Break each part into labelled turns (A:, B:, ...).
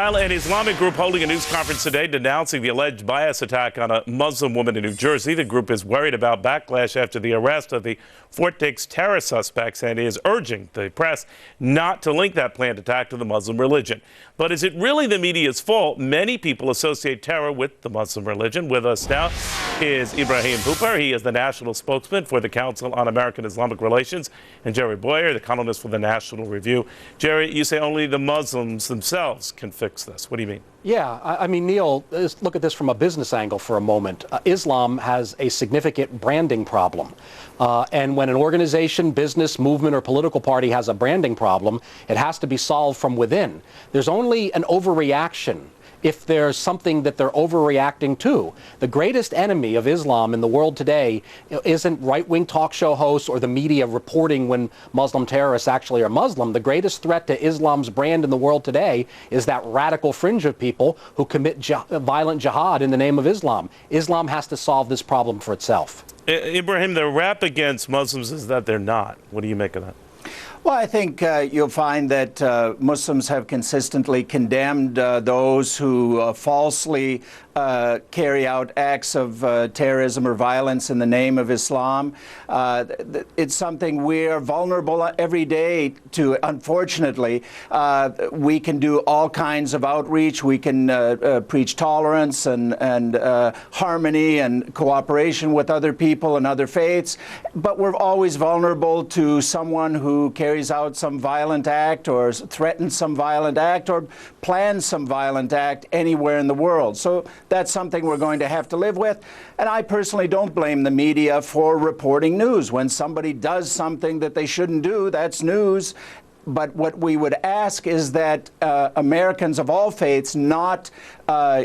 A: Meanwhile, an Islamic group holding a news conference today denouncing the alleged bias attack on a Muslim woman in New Jersey. The group is worried about backlash after the arrest of the Fort Dix terror suspects and is urging the press not to link that planned attack to the Muslim religion. But is it really the media's fault? Many people associate terror with the Muslim religion. With us now is Ibrahim. He is the national spokesman for the Council on American Islamic Relations, and Jerry Boyer, the columnist for the National Review. Jerry, you say only the Muslims themselves can fix this. What do you mean?
B: Yeah, I mean, Neil, look at this from a business angle for a moment. Islam has a significant branding problem. And when an organization, business, movement, or political party has a branding problem, it has to be solved from within. There's only an overreaction if there's something that they're overreacting to. The greatest enemy of Islam in the world today isn't right-wing talk show hosts or the media reporting when Muslim terrorists actually are Muslim. The greatest threat to Islam's brand in the world today is that radical fringe of people who commit violent jihad in the name of Islam. Islam has to solve this problem for itself.
A: Ibrahim, the rap against Muslims is that they're not. What do you make of that?
C: Well, I think you'll find that Muslims have consistently condemned those who falsely carry out acts of terrorism or violence in the name of Islam. It's something we are vulnerable every day to. Unfortunately, we can do all kinds of outreach. We can preach tolerance and harmony and cooperation with other people and other faiths, but we're always vulnerable to someone who carries out some violent act or threatens some violent act or plans some violent act anywhere in the world. So that's something we're going to have to live with. And I personally don't blame the media for reporting news. When somebody does something that they shouldn't do, that's news. But what we would ask is that Americans of all faiths not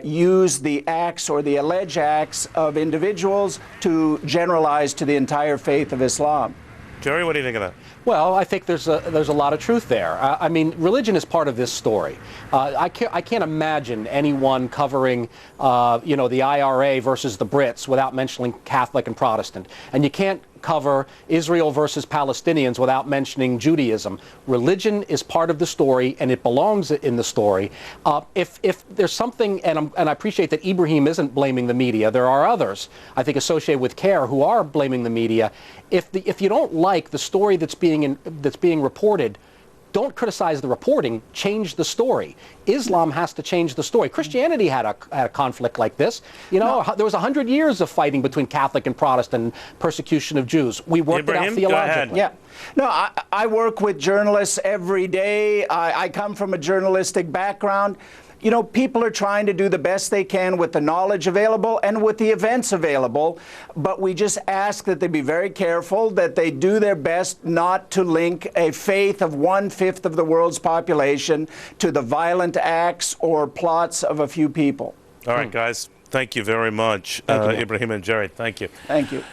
C: use the acts or the alleged acts of individuals to generalize to the entire faith of Islam.
A: Jerry, what do you think of that?
B: Well, I think there's a lot of truth there. I mean, religion is part of this story. I can't imagine anyone covering, the IRA versus the Brits without mentioning Catholic and Protestant. And you can't cover Israel versus Palestinians without mentioning Judaism. Religion is part of the story, and it belongs in the story. If there's something, and I appreciate that Ibrahim isn't blaming the media. There are others, I think, associated with CAIR who are blaming the media. If you don't like the story that's being reported, don't criticize the reporting, change the story. Islam has to change the story. Christianity had a conflict like this. There was 100 years of fighting between Catholic and Protestant, persecution of Jews. We worked it out theologically.
C: Yeah. No, I work with journalists every day. I come from a journalistic background. People are trying to do the best they can with the knowledge available and with the events available, but we just ask that they be very careful, that they do their best not to link a faith of 1/5 of the world's population to the violent acts or plots of a few people.
A: All right, guys. Thank you very much.
B: Thank you,
A: Ibrahim and Jerry, thank you.
C: Thank you.